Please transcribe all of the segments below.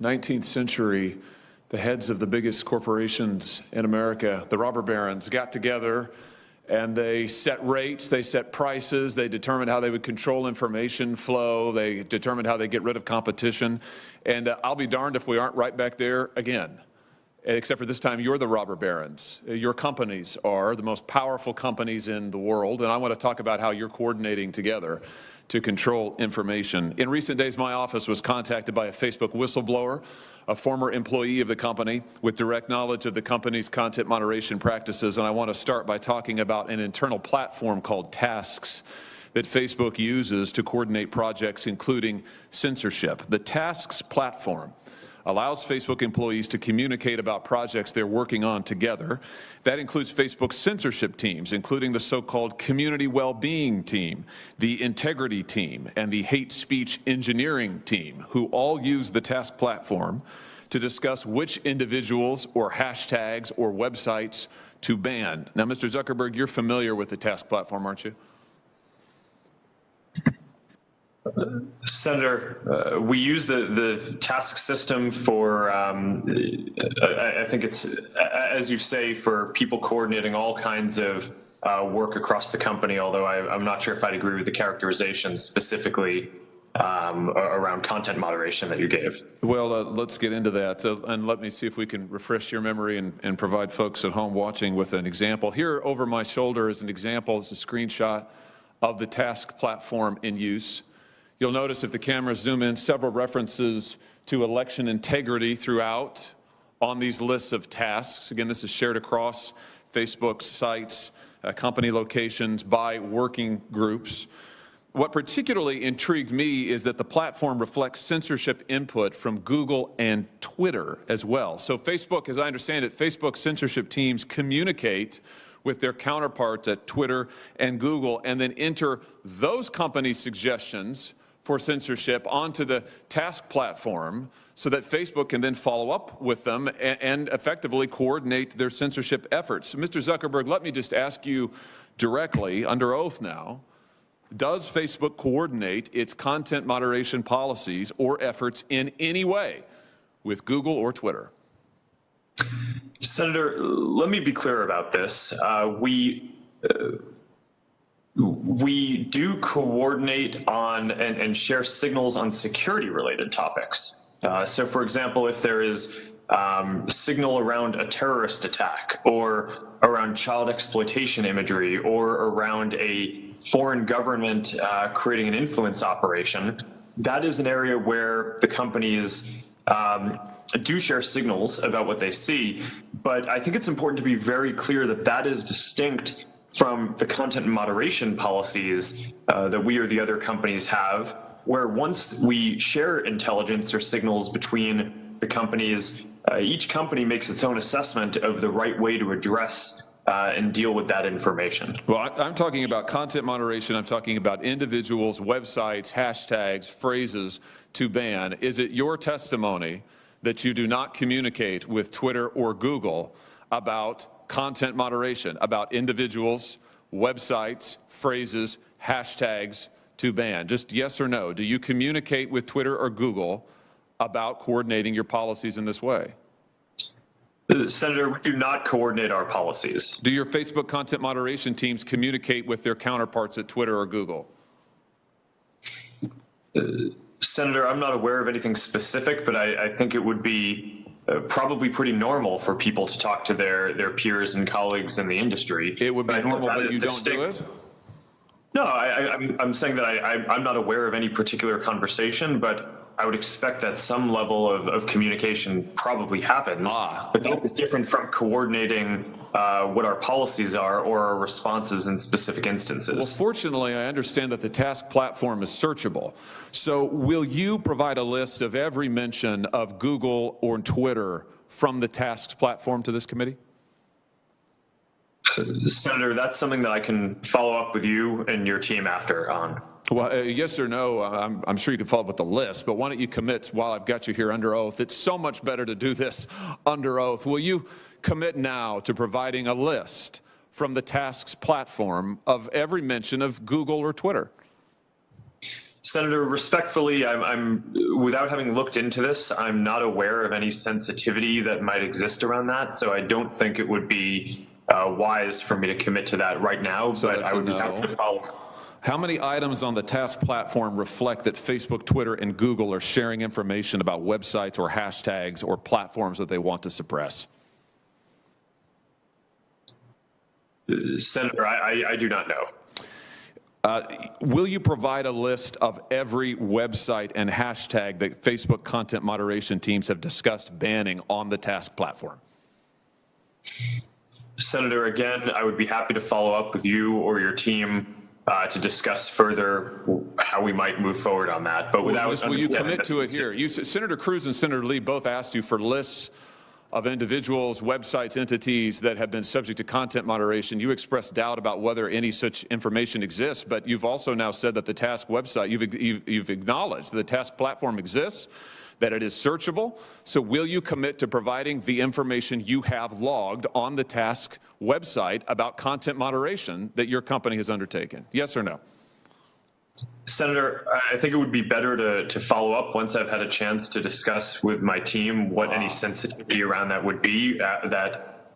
19th century, the heads of the biggest corporations in America, the robber barons, got together and they set rates, they set prices, they determined how they would control information flow, they determined how they get rid of competition. And I'll be darned if we aren't right back there again. Except for this time, you're the robber barons. Your companies are the most powerful companies in the world, and I want to talk about how you're coordinating together to control information. In recent days, my office was contacted by a Facebook whistleblower, a former employee of the company with direct knowledge of the company's content moderation practices, and I want to start by talking about an internal platform called Tasks that Facebook uses to coordinate projects, including censorship. The Tasks platform allows Facebook employees to communicate about projects they're working on together. That includes Facebook's censorship teams, including the so-called community well-being team, the integrity team, and the hate speech engineering team, who all use the Task platform to discuss which individuals or hashtags or websites to ban. Now, Mr. Zuckerberg, you're familiar with the Task platform, aren't you? Senator, we use the task system for, I think it's, as you say, for people coordinating all kinds of work across the company, although I'm not sure if I'd agree with the characterization specifically around content moderation that you gave. Well, let's get into that, and let me see if we can refresh your memory and provide folks at home watching with an example. Here over my shoulder is an example, it's a screenshot of the Task platform in use. You'll notice if the cameras zoom in, several references to election integrity throughout on these lists of tasks. Again, this is shared across Facebook's sites, company locations, by working groups. What particularly intrigued me is that the platform reflects censorship input from Google and Twitter as well. So Facebook, as I understand it, Facebook censorship teams communicate with their counterparts at Twitter and Google and then enter those companies' suggestions for censorship onto the Task platform so that Facebook can then follow up with them and effectively coordinate their censorship efforts. So, Mr. Zuckerberg, let me just ask you directly, under oath now, does Facebook coordinate its content moderation policies or efforts in any way with Google or Twitter? Senator, let me be clear about this. We do coordinate on and share signals on security-related topics. So, for example, if there is signal around a terrorist attack or around child exploitation imagery or around a foreign government creating an influence operation, that is an area where the companies do share signals about what they see. But I think it's important to be very clear that that is distinct from the content moderation policies that we or the other companies have, where once we share intelligence or signals between the companies, each company makes its own assessment of the right way to address and deal with that information. Well, I'm talking about content moderation. I'm talking about individuals, websites, hashtags, phrases to ban. Is it your testimony that you do not communicate with Twitter or Google about content moderation, about individuals, websites, phrases, hashtags to ban? Just yes or no. Do you communicate with Twitter or Google about coordinating your policies in this way? Senator, we do not coordinate our policies. Do your Facebook content moderation teams communicate with their counterparts at Twitter or Google? Senator, I'm not aware of anything specific, but I think it would be probably pretty normal for people to talk to their peers and colleagues in the industry. It would be normal, but you don't do it? No, I'm saying that I'm not aware of any particular conversation, but I would expect that some level of communication probably happens. But that is different from coordinating what our policies are or our responses in specific instances. Well, fortunately, I understand that the Task platform is searchable. So will you provide a list of every mention of Google or Twitter from the Tasks platform to this committee? Senator, that's something that I can follow up with you and your team after on. Well, yes or no, I'm sure you can follow up with the list, but why don't you commit while I've got you here under oath? It's so much better to do this under oath. Will you commit now to providing a list from the Tasks platform of every mention of Google or Twitter? Senator, respectfully, I'm without having looked into this, I'm not aware of any sensitivity that might exist around that. So I don't think it would be wise for me to commit to that right now. So but I would be happy to follow. How many items on the task platform reflect that Facebook, Twitter, and Google are sharing information about websites or hashtags or platforms that they want to suppress? Senator, I do not know. Will you provide a list of every website and hashtag that Facebook content moderation teams have discussed banning on the task platform? Senator, again, I would be happy to follow up with you or your team to discuss further how we might move forward on that. But without will you commit to it here? Senator Cruz and Senator Lee both asked you for lists of individuals, websites, entities that have been subject to content moderation. You expressed doubt about whether any such information exists, but you've also now said that the task website, you've acknowledged that the task platform exists, that it is searchable. So will you commit to providing the information you have logged on the task website about content moderation that your company has undertaken? Yes or no? Senator, I think it would be better to follow up once I've had a chance to discuss with my team what any sensitivity around that would be that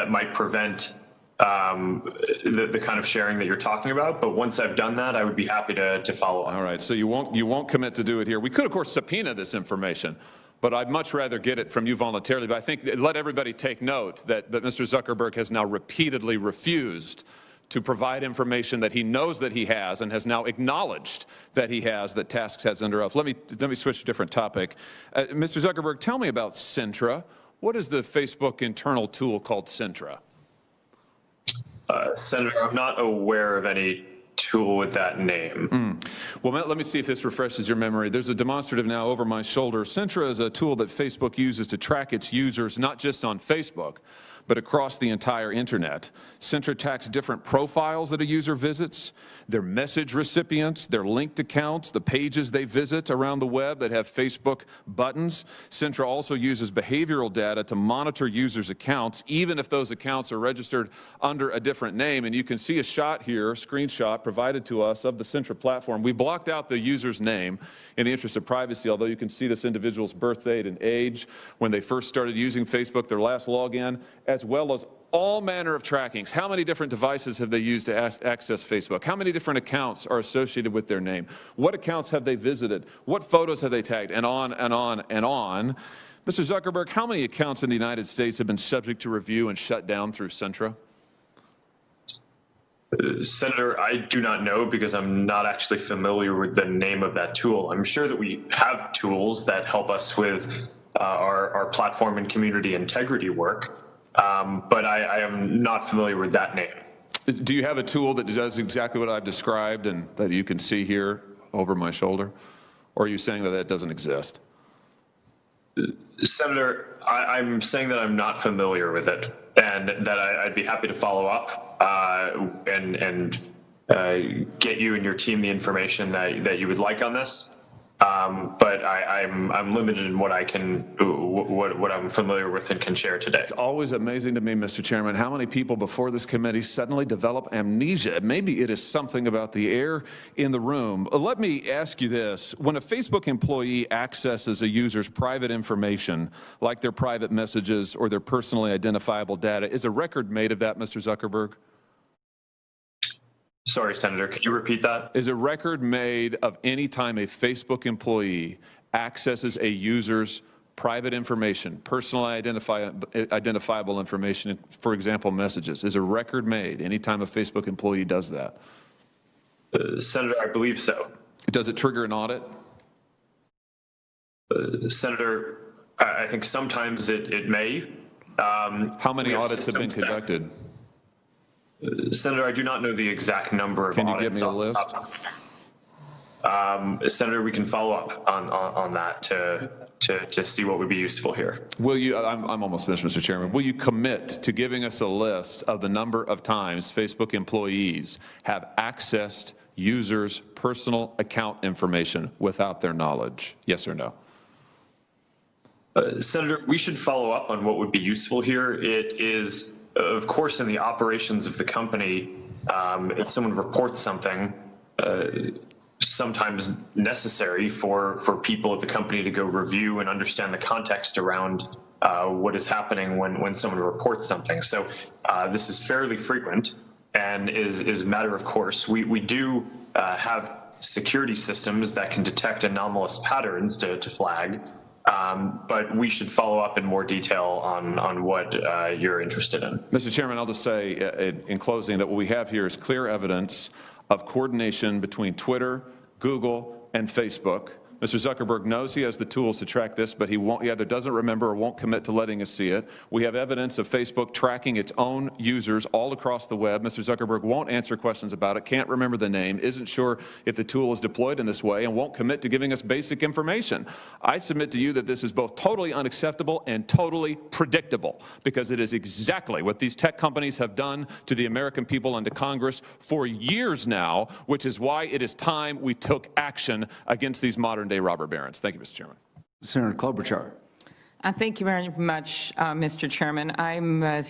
might prevent the kind of sharing that you're talking about. But once I've done that, I would be happy to follow up. All right. So you won't commit to do it here. We could, of course, subpoena this information, but I'd much rather get it from you voluntarily. But I think let everybody take note that Mr. Zuckerberg has now repeatedly refused to provide information that he knows that he has and has now acknowledged that he has, that Tasks has under oath. Let me switch to a different topic. Mr. Zuckerberg, tell me about Sintra. What is the Facebook internal tool called Sintra? Senator, I'm not aware of any tool with that name. Well, let me see if this refreshes your memory. There's a demonstrative now over my shoulder. Sintra is a tool that Facebook uses to track its users, not just on Facebook, but across the entire internet. Sintra tracks different profiles that a user visits, their message recipients, their linked accounts, the pages they visit around the web that have Facebook buttons. Sintra also uses behavioral data to monitor users' accounts, even if those accounts are registered under a different name. And you can see a shot here, a screenshot provided to us of the Sintra platform. We blocked out the user's name in the interest of privacy, although you can see this individual's birth date and age, when they first started using Facebook, their last login, as well as all manner of trackings. How many different devices have they used to access Facebook? How many different accounts are associated with their name? What accounts have they visited? What photos have they tagged? And on and on and on. Mr. Zuckerberg, how many accounts in the United States have been subject to review and shut down through Sintra? Senator, I do not know because I'm not actually familiar with the name of that tool. I'm sure that we have tools that help us with our platform and community integrity work. But I am not familiar with that name. Do you have a tool that does exactly what I've described and that you can see here over my shoulder? Or are you saying that doesn't exist? Senator, I'm saying that I'm not familiar with it and that I'd be happy to follow up and get you and your team the information that you would like on this. But I'm limited in what what I'm familiar with and can share today. It's always amazing to me, Mr. Chairman, how many people before this committee suddenly develop amnesia. Maybe it is something about the air in the room. Let me ask you this. When a Facebook employee accesses a user's private information, like their private messages or their personally identifiable data, is a record made of that, Mr. Zuckerberg? Sorry, Senator, can you repeat that? Is a record made of any time a Facebook employee accesses a user's private information, personally identifiable information, for example, messages? Is a record made any time a Facebook employee does that? Senator, I believe so. Does it trigger an audit? Senator, I think sometimes it may. How many audits have been conducted? Senator, I do not know the exact number of audits. Can you give me a list? Senator, we can follow up on that to see what would be useful here. Will you, I'm almost finished, Mr. Chairman. Will you commit to giving us a list of the number of times Facebook employees have accessed users' personal account information without their knowledge? Yes or no? Senator, we should follow up on what would be useful here. It is, of course, in the operations of the company, if someone reports something, sometimes necessary for people at the company to go review and understand the context around what is happening when someone reports something. So this is fairly frequent and is a matter of course. We do have security systems that can detect anomalous patterns to flag, but we should follow up in more detail on what you're interested in. Mr. Chairman, I'll just say in closing that what we have here is clear evidence of coordination between Twitter, Google, and Facebook. Mr. Zuckerberg knows he has the tools to track this, but he either doesn't remember or won't commit to letting us see it. We have evidence of Facebook tracking its own users all across the web. Mr. Zuckerberg won't answer questions about it, can't remember the name, isn't sure if the tool is deployed in this way, and won't commit to giving us basic information. I submit to you that this is both totally unacceptable and totally predictable, because it is exactly what these tech companies have done to the American people and to Congress for years now, which is why it is time we took action against these modern-day robber barons. Thank you, Mr. Chairman. Senator Klobuchar. Thank you very much, Mr. Chairman. I'm